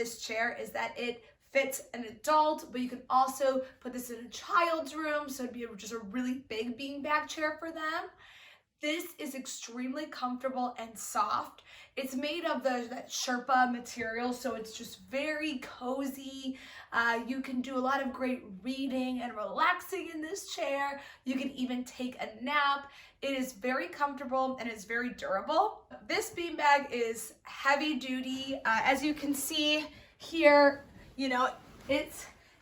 this chair is that it fits an adult, but you can also put this in a child's room, so it'd be just a really big beanbag chair for them. This is extremely comfortable and soft. It's made of that Sherpa material, so it's just very cozy. You can do a lot of great reading and relaxing in this chair. You can even take a nap. It is very comfortable and it's very durable. This beanbag is heavy duty. As you can see here, you know, it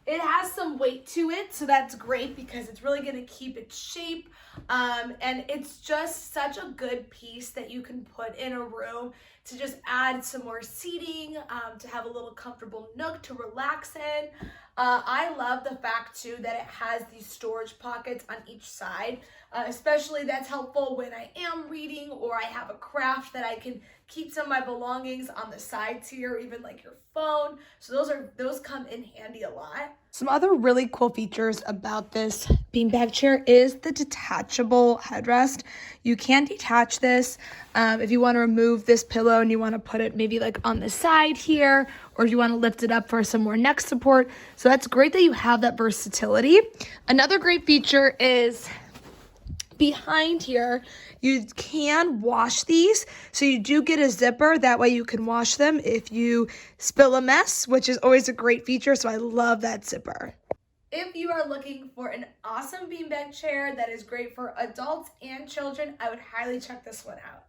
has some weight to it, so that's great because it's really going to keep its shape. And it's just such a good piece that you can put in a room to just add some more seating, to have a little comfortable nook to relax in. I love the fact too that it has these storage pockets on each side, especially that's helpful when I am reading or I have a craft that I can keep some of my belongings on the sides here, even like your phone. So those come in handy a lot. Some other really cool features about this beanbag chair is the detachable headrest. You can detach this if you want to remove this pillow and you want to put it maybe like on the side here, or if you want to lift it up for some more neck support. So that's great that you have that versatility. Another great feature is behind here, you can wash these. So you do get a zipper. That way you can wash them if you spill a mess, which is always a great feature. So I love that zipper. If you are looking for an awesome beanbag chair that is great for adults and children, I would highly check this one out.